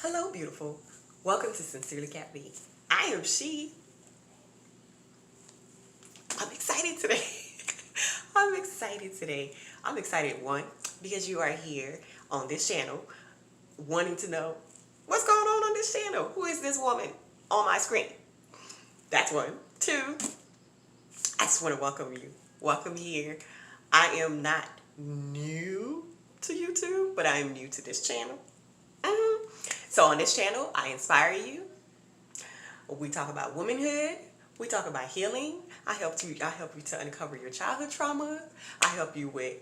Hello, beautiful. Welcome to Sincerely Cat B. I am she. I'm excited today. I'm excited today. I'm excited, one, because you are here on this channel wanting to know what's going on this channel. Who is this woman on my screen? That's one. Two, I just want to welcome you. Welcome here. I am not new to YouTube, but I am new to this channel. So on this channel, I inspire you. We talk about womanhood. We talk about healing. I help you to uncover your childhood trauma. I help you with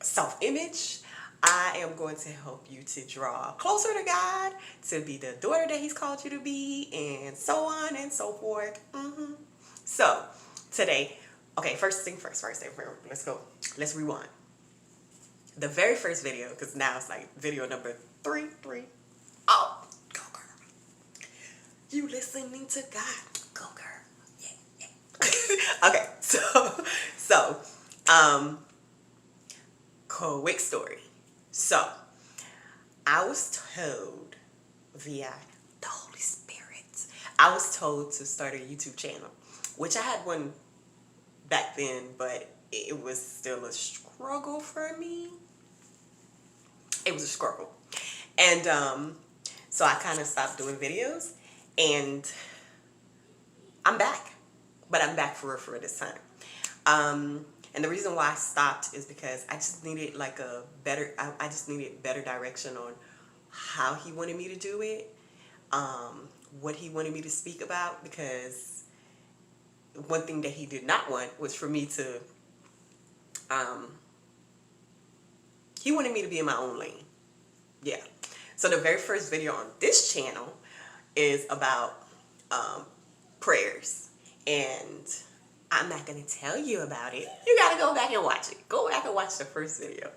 self-image. I am going to help you to draw closer to God, to be the daughter that He's called you to be, and so on and so forth. So today, okay, first thing first. Let's go. Let's rewind. The very first video, because now it's like video number three. Oh, go girl. You listening to God. Go girl. Yeah. Okay, so, quick story. So, I was told via the Holy Spirit, I was told to start a YouTube channel, which I had one back then, but it was still a struggle for me. It was a struggle. And so I kind of stopped doing videos, and I'm back. But I'm back for this time. And the reason why I stopped is because I just needed like I just needed better direction on how He wanted me to do it, what He wanted me to speak about, because one thing that He did not want was for me to, He wanted me to be in my own lane. Yeah. So the very first video on this channel is about prayers. And I'm not going to tell you about it. You got to go back and watch it. Go back and watch the first video.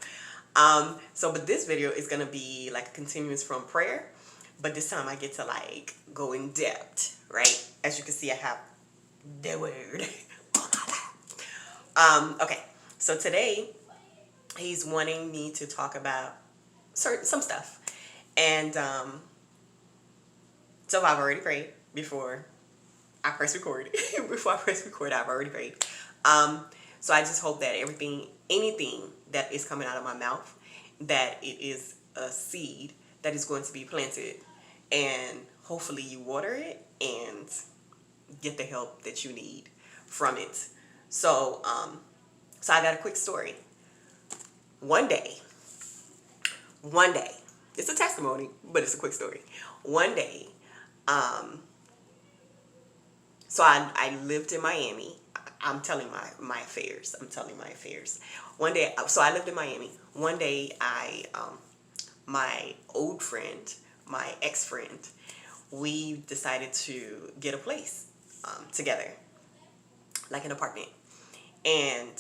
But this video is going to be like a continuous from prayer. But this time I get to like go in depth, right? As you can see, I have the word on my lap. Okay. So today He's wanting me to talk about some stuff. And so I've already prayed before I press record. Before I press record, I've already prayed. So I just hope that anything that is coming out of my mouth, that it is a seed that is going to be planted, and hopefully you water it and get the help that you need from it. So I got a quick story. One day, it's a testimony, but it's a quick story. One day, so I lived in Miami. I'm telling my affairs. One day, so I lived in Miami. One day, my old friend, my ex-friend, we decided to get a place together, like an apartment. And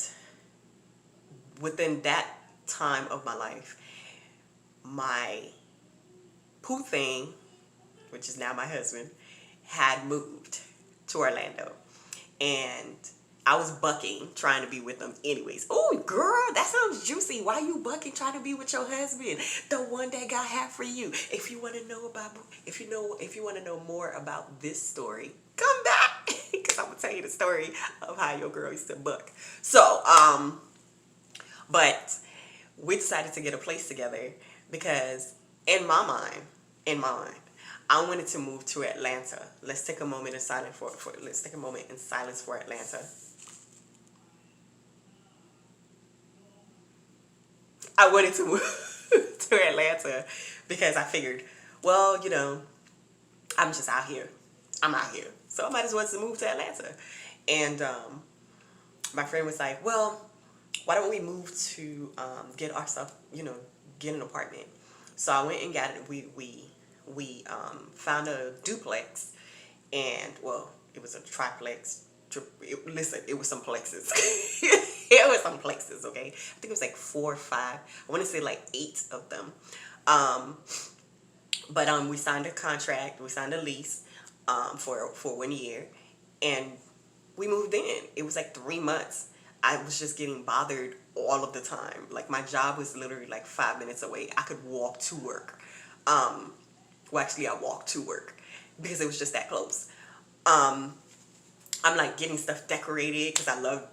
within that time of my life, my poo thing, which is now my husband, had moved to Orlando, and I was bucking trying to be with them anyways. Oh girl, that sounds juicy. Why you bucking trying to be with your husband, the one that God had for you? If you want to know more about this story, come back, because I'm gonna tell you the story of how your girl used to buck. So but we decided to get a place together because in my mind, I wanted to move to Atlanta. Let's take a moment in silence for Atlanta. I wanted to move to Atlanta because I figured, well, I'm just out here. I'm out here. So I might as well just move to Atlanta. And my friend was like, well, why don't we move to get ourselves, get an apartment. So I went and got it. We found a duplex, and well, it was a triplex. Listen, it was some plexes. It was some plexes, okay? I think it was like 4 or 5. I want to say like 8 of them. But we signed a contract. We signed a lease for 1 year, and we moved in. It was like 3 months. I was just getting bothered all of the time. Like my job was literally like 5 minutes away. I could walk to work. Well, actually, I walked to work because it was just that close. Um, I'm like getting stuff decorated because I love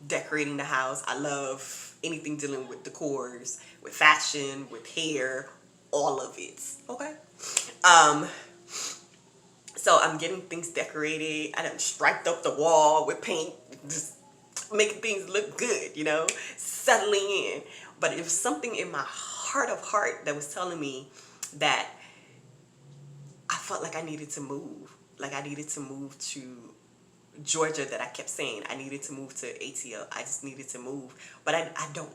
decorating the house. I love anything dealing with decors, with fashion, with hair, all of it. Okay. Um, so I'm getting things decorated. I done striped up the wall with paint, just making things look good, settling in. But it was something in my heart of heart that was telling me that I felt like I needed to move. Like I needed to move to Georgia, that I kept saying I needed to move to ATL. I just needed to move. But I don't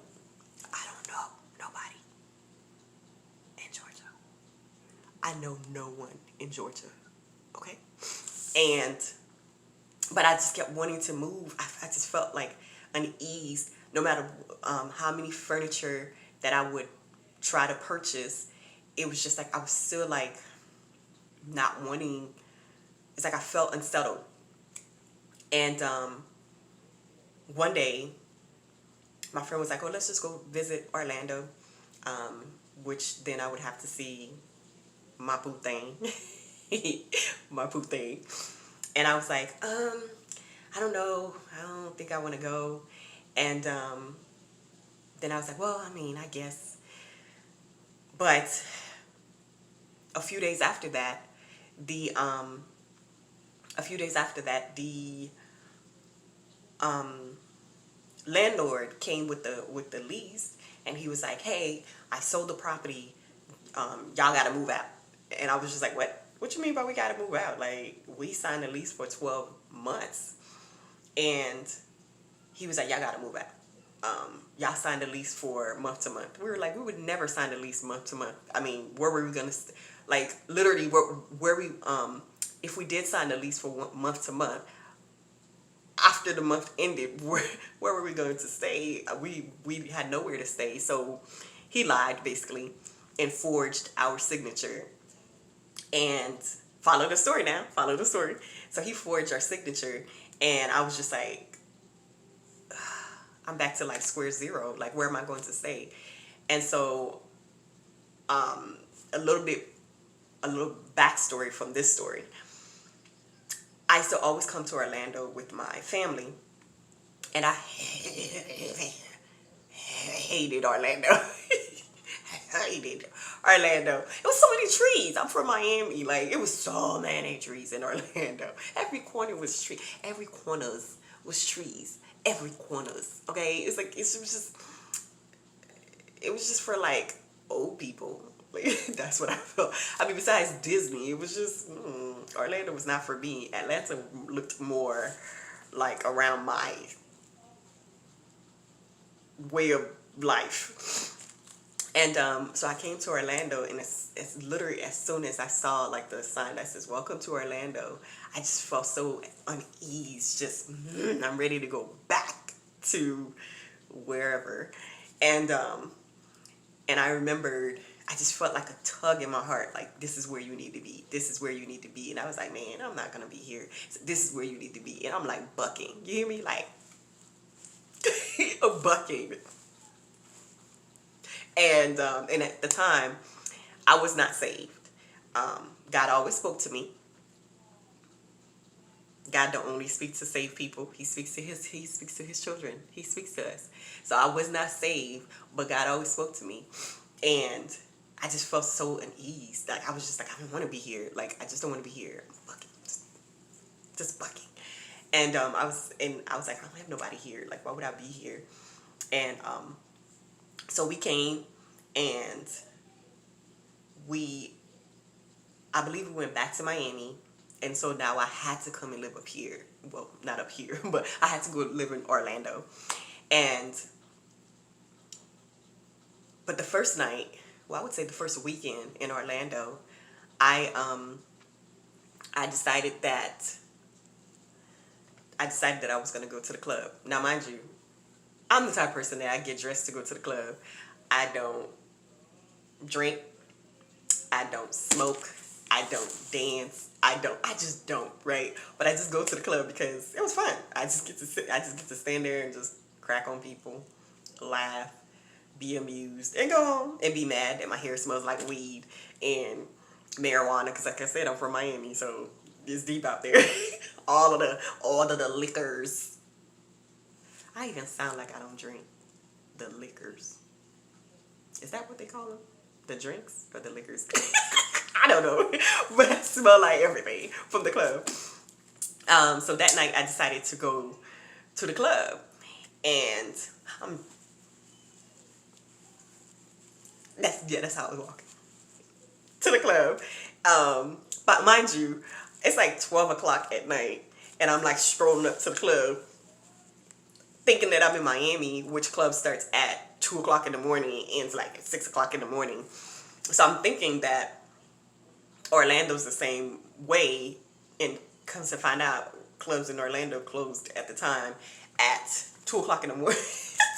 know nobody in Georgia. I know no one in Georgia. Okay? And but I just kept wanting to move. I just felt like unease no matter how many furniture that I would try to purchase. It was just like I was still like not wanting. It's like I felt unsettled. And one day my friend was like, oh, let's just go visit Orlando, which then I would have to see my poo thing. My poo thing. And I was like, I don't know. I don't think I want to go. And then I was like, well, I mean, I guess. But a few days after that, the landlord came with the lease, and he was like, hey, I sold the property. Y'all got to move out. And I was just like, what? What you mean by we got to move out? Like, we signed a lease for 12 months. And he was like, y'all got to move out. Y'all signed a lease for month to month. We were like, we would never sign a lease month to month. I mean, where were we going to, like, literally, where we, if we did sign a lease for month to month, after the month ended, where were we going to stay? We had nowhere to stay. So he lied, basically, and forged our signature. And follow the story now. Follow the story. So he forged our signature, and I was just like, I'm back to like square zero. Like, where am I going to stay? And so, a little backstory from this story. I used to always come to Orlando with my family, and I hated Orlando. I hated Orlando. It was so many trees. I'm from Miami. Like, it was so many trees in Orlando. Every corner was tree. Every corners was trees. Every corners. Okay, it was just for like old people. Like, that's what I felt. I mean, besides Disney, it was just Orlando was not for me. Atlanta looked more like around my way of life. And so I came to Orlando, and it's literally as soon as I saw like the sign that says "Welcome to Orlando," I just felt so unease. Just I'm ready to go back to wherever. And I remembered, I just felt like a tug in my heart, like, this is where you need to be. This is where you need to be. And I was like, man, I'm not gonna be here. So this is where you need to be. And I'm like bucking. You hear me? Like bucking. And at the time, I was not saved. God always spoke to me. God don't only speak to saved people. He speaks to his children. He speaks to us. So I was not saved, but God always spoke to me. And I just felt so uneased. Like, I was just like, I don't want to be here. Like, I just don't want to be here. I'm bucking. Just bucking. And I was like, I don't have nobody here. Like, why would I be here? And so we came, and I believe we went back to Miami. And so now I had to come and live up here. Well, not up here, but I had to go live in Orlando. But the first night, well, I would say the first weekend in Orlando, I decided that I was going to go to the club. Now, mind you, I'm the type of person that I get dressed to go to the club. I don't drink. I don't smoke. I don't dance. I just don't, right? But I just go to the club because it was fun. I just get to stand there and just crack on people, laugh, be amused, and go home and be mad that my hair smells like weed, and marijuana, because like I said, I'm from Miami, so it's deep out there. all of the liquors. I even sound like I don't drink. The liquors. Is that what they call them? The drinks or the liquors? I don't know, but I smell like everything from the club. So that night I decided to go to the club, and um, that's how I was walking to the club. But mind you, it's like 12 o'clock at night, and I'm like strolling up to the club, thinking that I'm in Miami, which club starts at 2 o'clock in the morning, ends like at 6 o'clock in the morning. So I'm thinking that Orlando's the same way, and comes to find out, clubs in Orlando closed at the time at 2 o'clock in the morning.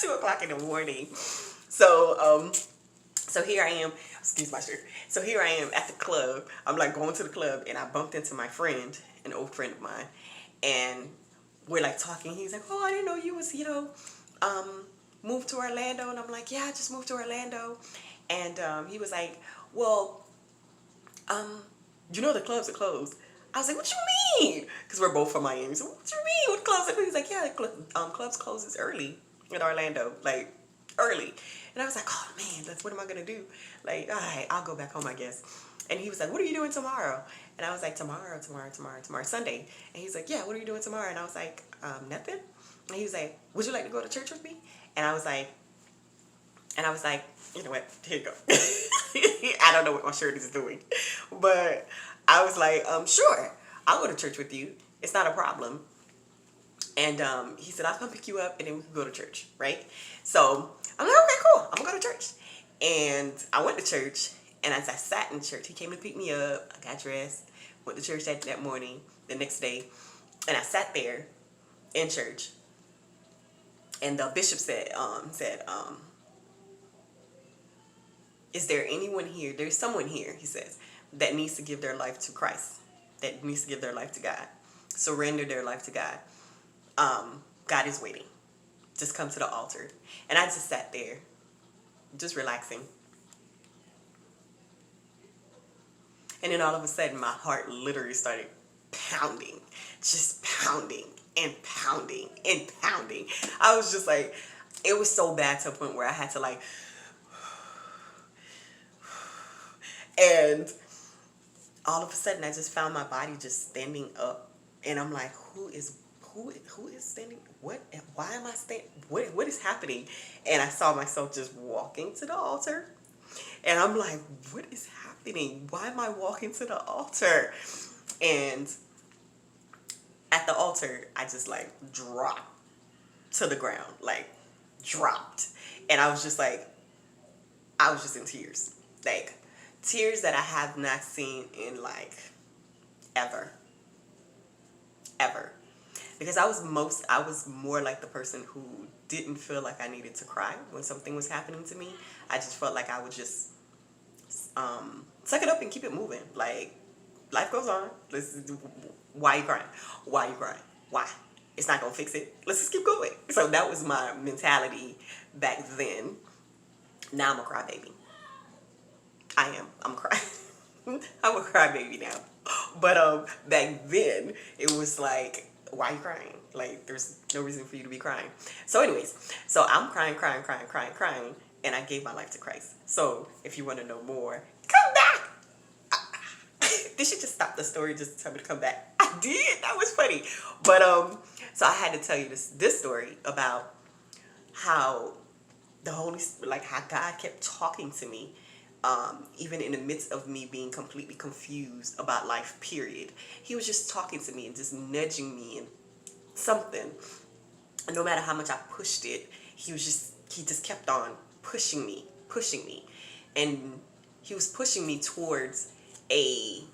2 o'clock in the morning. So here I am, excuse my shirt. So here I am at the club. I'm like going to the club, and I bumped into my friend, an old friend of mine, and we're like talking. He's like, "Oh, I didn't know you was, moved to Orlando." And I'm like, "Yeah, I just moved to Orlando." And he was like, "Well, the clubs are closed." I was like, "What you mean?" Because we're both from Miami. So what you mean? What clubs are closed? He's like, "Yeah, clubs closes early in Orlando, like early." And I was like, "Oh man, what am I gonna do?" Like, all right, I'll go back home, I guess. And he was like, "What are you doing tomorrow?" And I was like, tomorrow, Sunday. And he's like, "Yeah, what are you doing tomorrow?" And I was like, "Nothing." And he was like, "Would you like to go to church with me?" And I was like, "You know what? Here you go." I don't know what my shirt is doing, but I was like, "Sure, I'll go to church with you. It's not a problem." And he said, "I'll come pick you up, and then we can go to church, right?" So I'm like, "Okay, cool. I'm gonna go to church." And I went to church, and as I sat in church, he came to pick me up. I got dressed, went to church that morning, the next day, and I sat there in church. And the bishop said, "Is there anyone here? There's someone here," he says, "that needs to give their life to Christ, that needs to give their life to God, surrender their life to God. God is waiting. Just come to the altar." And I just sat there, just relaxing. And then all of a sudden, my heart literally started pounding, just pounding and pounding and pounding. I was just like, it was so bad to a point where I had to like, and all of a sudden, I just found my body just standing up, and I'm like, who is standing? What? Why am I standing? What is happening? And I saw myself just walking to the altar, and I'm like, what is happening? Why am I walking to the altar? And at the altar, I just like dropped to the ground, like dropped, and I was just in tears, like tears that I have not seen in like ever, ever. Because I was more like the person who didn't feel like I needed to cry when something was happening to me. I just felt like I would just suck it up and keep it moving. Like, life goes on. Why you crying? Why you crying? Why? It's not gonna fix it. Let's just keep going. So that was my mentality back then. Now I'm a crybaby. I am. I'm crying. I'm a crybaby now. But back then it was like, why are you crying? Like, there's no reason for you to be crying. So anyways, so I'm crying, and I gave my life to Christ. So if you want to know more, come back. Did she just stop the story just to tell me to come back? I did. That was funny. But so I had to tell you this story about how how God kept talking to me, even in the midst of me being completely confused about life, period. He was just talking to me and just nudging me and something. And no matter how much I pushed it, he just kept on pushing me. And he was pushing me towards a,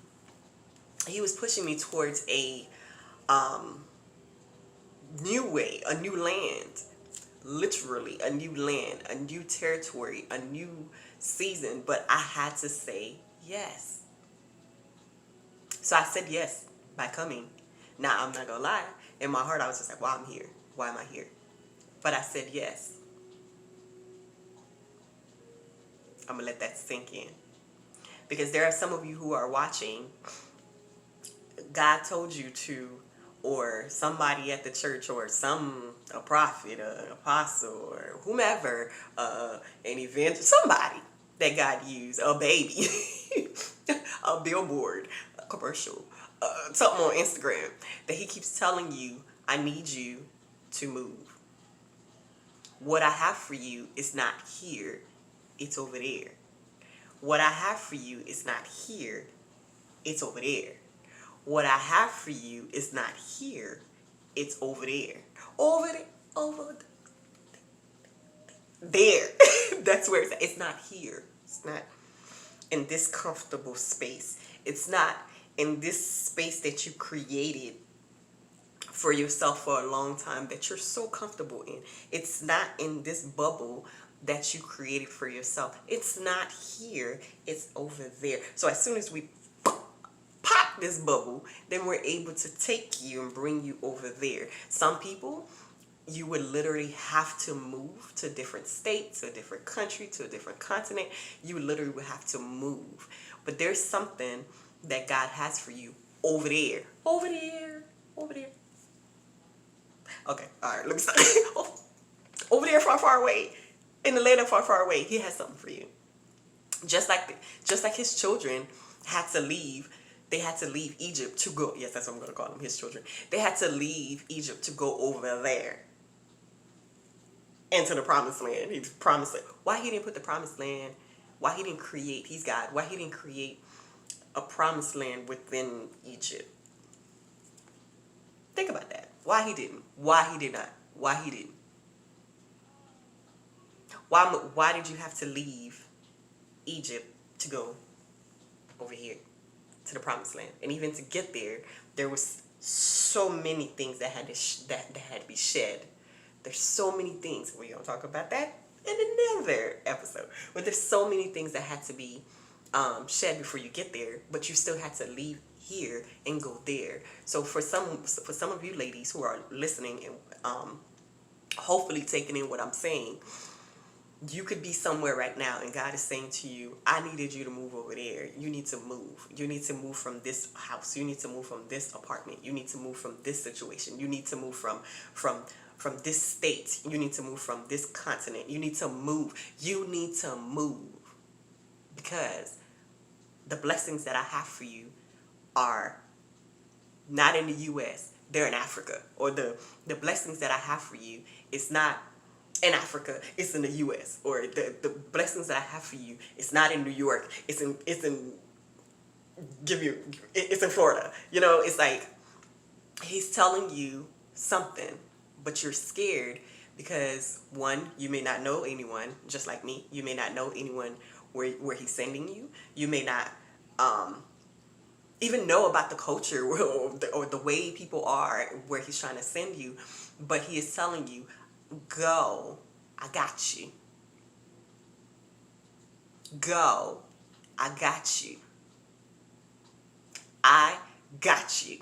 new way, a new land. Literally a new land, a new territory, a new season, but I had to say yes. So I said yes by coming. Now, I'm not gonna lie, in my heart I was just like, "Why I'm here? Why am I here?" But I said yes. I'm gonna let that sink in. Because there are some of you who are watching, God told you to, or somebody at the church, or a prophet, an apostle, or whomever, an event, somebody that God used, a baby, a billboard, a commercial, something on Instagram, that he keeps telling you, I need you to move. What I have for you is not here, it's over there. What I have for you is not here, it's over there. What I have for you is not here, it's over there. Over there, over there. That's where it's at. It's not here. It's not in this comfortable space. It's not in this space that you created for yourself for a long time that you're so comfortable in. It's not in this bubble that you created for yourself. It's not here, it's over there. So as soon as we pop this bubble, then we're able to take you and bring you over there. Some people, you would literally have to move to a different state, to a different country, to a different continent. You literally would have to move. But there's something that God has for you over there. Over there. Over there. Okay, all right, let me stop. Over there, far, far away, in the land of far, far away, he has something for you. Just like his children had to leave. They had to leave Egypt to go. Yes, that's what I'm going to call them, his children. They had to leave Egypt to go over there into the promised land. He promised it. Why he didn't put the promised land? Why he didn't create? He's God. Why he didn't create a promised land within Egypt? Think about that. Why he didn't? Why he did not? Why he didn't? Why did you have to leave Egypt to go over here to the promised land? And even to get there, there was so many things that had to be shed. There's so many things. We're gonna talk about that in another episode. But there's so many things that had to be shed before you get there. But you still had to leave here and go there. So for some of you ladies who are listening and hopefully taking in what I'm saying, you could be somewhere right now and God is saying to you, I needed you to move over there. You need to move. You need to move from this house. You need to move from this apartment. You need to move from this situation. You need to move from this state. You need to move from this continent. You need to move. You need to move. Because the blessings that I have for you are not in the U.S. They're in Africa. Or the blessings that I have for you is not in Africa, it's in the U.S. Or the blessings that I have for you, it's not in New York, it's in Florida. You know, it's like he's telling you something, but you're scared because, one, you may not know anyone, just like me. You may not know anyone where he's sending you. You may not even know about the culture or the way people are where he's trying to send you, but he is telling you, go, I got you. Go, I got you. I got you.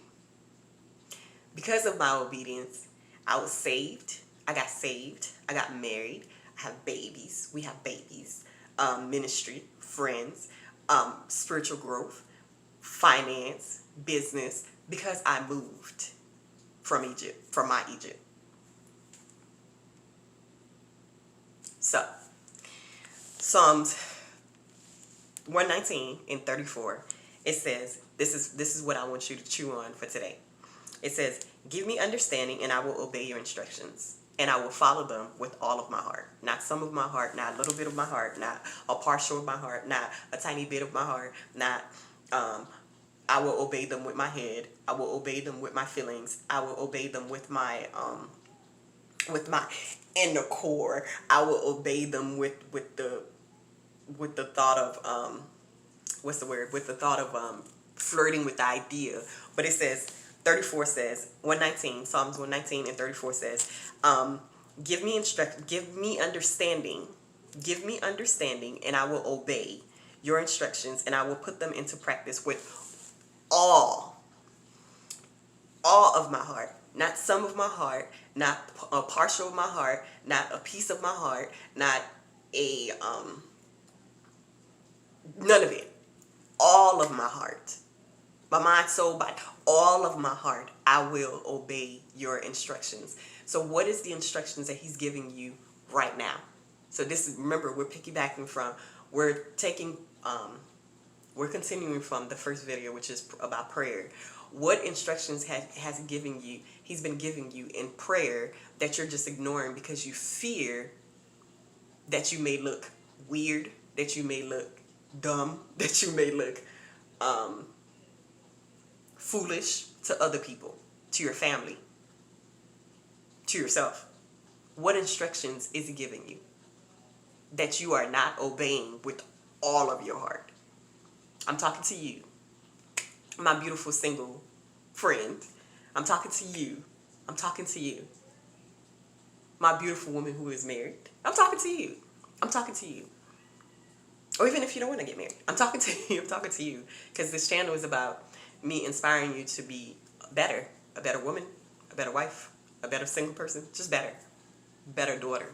Because of my obedience, I was saved. I got saved. I got married. I have babies. We have babies. Ministry, friends, spiritual growth, finance, business, because I moved from Egypt, from my Egypt. So, Psalms 119 and 34, it says, this is what I want you to chew on for today. It says, give me understanding and I will obey your instructions, and I will follow them with all of my heart. Not some of my heart, not a little bit of my heart, not a partial of my heart, not a tiny bit of my heart, not I will obey them with my head. I will obey them with my feelings. I will obey them with my inner core. I will obey them with the thought of what's the word? With the thought of flirting with the idea. But it says 34 says 119 Psalms 119 and 34 says, give me understanding, and I will obey your instructions, and I will put them into practice with all of my heart. Not some of my heart, not a partial of my heart, not a piece of my heart, not a none of it. all of my heart, my mind, soul, body, all of my heart, I will obey your instructions. So what is the instructions that he's giving you right now? So this is, remember, we're piggybacking from, we're taking, we're continuing from the first video, which is about prayer. What instructions has he given you? He's been giving you in prayer that you're just ignoring because you fear that you may look weird, that you may look dumb, that you may look foolish to other people, to your family, to yourself. What instructions is he giving you that you are not obeying with all of your heart? I'm talking to you, my beautiful single friend. I'm talking to you. I'm talking to you, my beautiful woman who is married. I'm talking to you. I'm talking to you. Or even if you don't want to get married, I'm talking to you. I'm talking to you. Because this channel is about me inspiring you to be better, a better woman, a better wife, a better single person, just better. Better daughter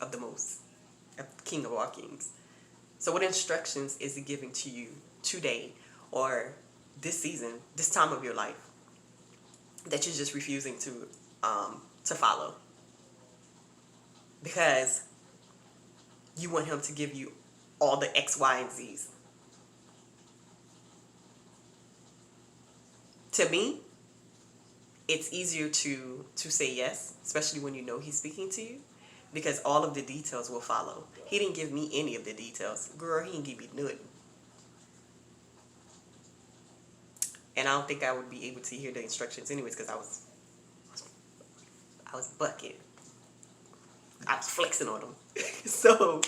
of the most, of King of all kings. So what instructions is he giving to you today or this season, this time of your life, that you're just refusing to follow? Because you want him to give you all the X, Y, and Z's. To me, it's easier to say yes, especially when you know he's speaking to you, because all of the details will follow. He didn't give me any of the details. Girl, he didn't give me nothing. And I don't think I would be able to hear the instructions anyways, because I was bucket. I was flexing on him. So,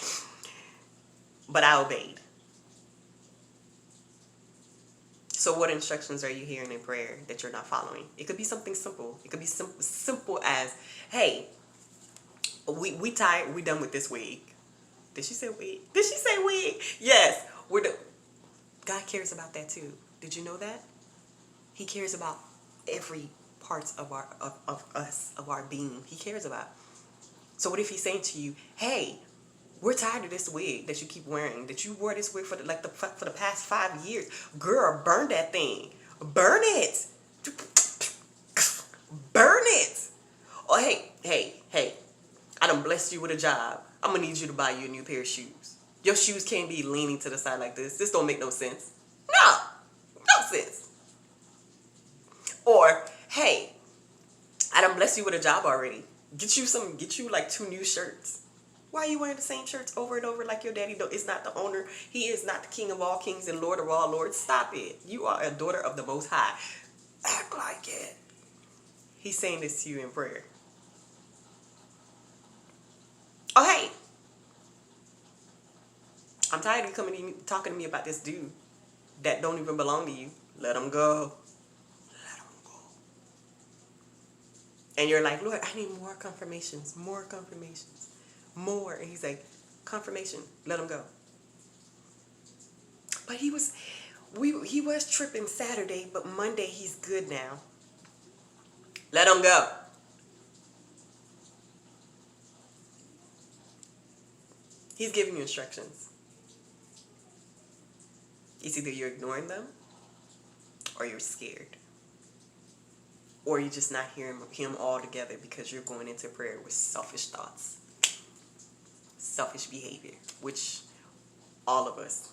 but I obeyed. So what instructions are you hearing in prayer that you're not following? It could be something simple. It could be simple as, hey, we tired. We done with this wig. Did she say wig? Did she say wig? Yes. God cares about that too. Did you know that? He cares about every part of us, of our being. He cares about. So what if he's saying to you, hey, we're tired of this wig that you keep wearing, that you wore this wig for the past 5 years. Girl, burn that thing. Burn it. Burn it. Oh, hey, I done blessed you with a job. I'm going to need you to buy you a new pair of shoes. Your shoes can't be leaning to the side like this. This don't make no sense. No sense. Or, hey, I done blessed you with a job already. Get you like 2 new shirts. Why are you wearing the same shirts over and over like your daddy is not the owner? He is not the King of all kings and Lord of all lords. Stop it. You are a daughter of the Most High. Act like it. He's saying this to you in prayer. Oh, hey. I'm tired of you talking to me about this dude that don't even belong to you. Let him go. Let him go. And you're like, Lord, I need more confirmations. More confirmations. More. And he's like, confirmation, let him go. But he was tripping Saturday, but Monday he's good now. Let him go. He's giving you instructions. It's either you're ignoring them or you're scared. Or you're just not hearing him altogether because you're going into prayer with selfish thoughts. Selfish behavior, which all of us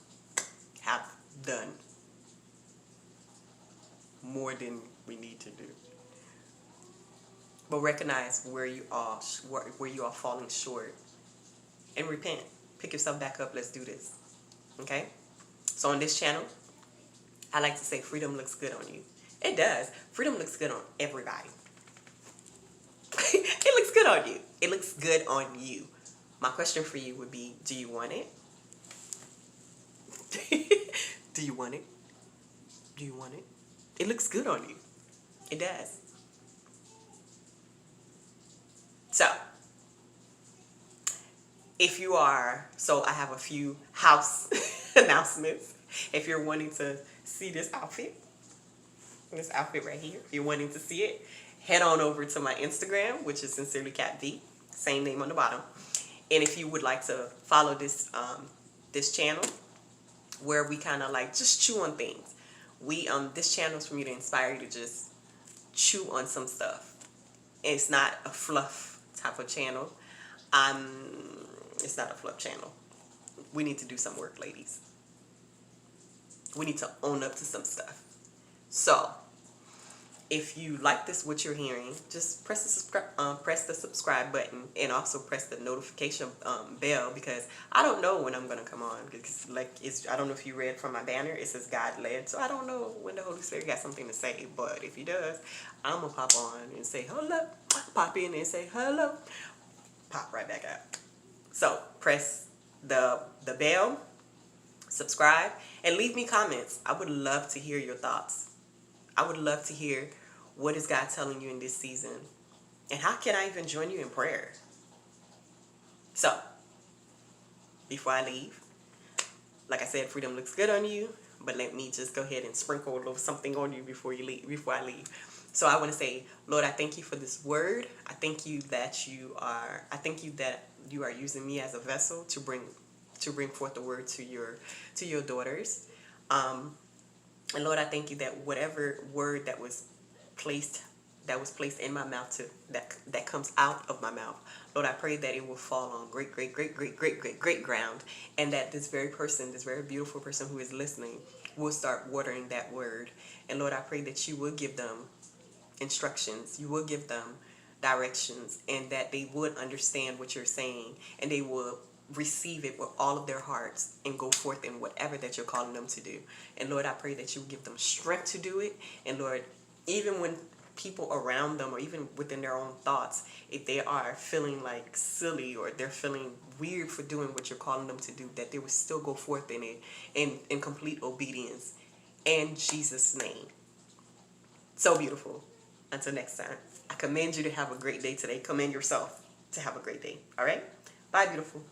have done more than we need to do. But recognize where you are falling short and repent. Pick yourself back up. Let's do this. Okay? So on this channel, I like to say freedom looks good on you. It does. Freedom looks good on everybody. It looks good on you. It looks good on you. My question for you would be, do you want it? Do you want it? Do you want it? It looks good on you. It does. So, I have a few house announcements. If you're wanting to see this outfit right here, if you're wanting to see it, head on over to my Instagram, which is Sincerely Cat V, same name on the bottom. And if you would like to follow this channel, where we kind of like just chew on things. We this channel is for me to inspire you to just chew on some stuff. It's not a fluff type of channel. It's not a fluff channel. We need to do some work, ladies. We need to own up to some stuff. So, if you like this, what you're hearing, just press the subscribe button, and also press the notification bell, because I don't know when I'm gonna come on. Because I don't know if you read from my banner, it says God led, so I don't know when the Holy Spirit got something to say. But if He does, I'm gonna pop on and say hello, pop in and say hello, pop right back out. So press the bell, subscribe, and leave me comments. I would love to hear your thoughts. I would love to hear, what is God telling you in this season? And how can I even join you in prayer? So, before I leave, like I said, freedom looks good on you, but let me just go ahead and sprinkle a little something on you before I leave. So I want to say, Lord, I thank you for this word. I thank you that you are using me as a vessel to bring forth the word to your daughters. And Lord, I thank you that whatever word that was placed in my mouth that comes out of my mouth, Lord, I pray that it will fall on great ground, and that this very beautiful person who is listening will start watering that word. And Lord, I pray that you will give them instructions, you will give them directions, and that they would understand what you're saying, and they will receive it with all of their hearts and go forth in whatever that you're calling them to do. And Lord, I pray that you will give them strength to do it. And Lord, even when people around them, or even within their own thoughts, if they are feeling like silly, or they're feeling weird for doing what you're calling them to do, that they will still go forth in it in complete obedience, in Jesus' name. So beautiful. Until next time, I commend you to have a great day today. Commend yourself to have a great day. All right? Bye, beautiful.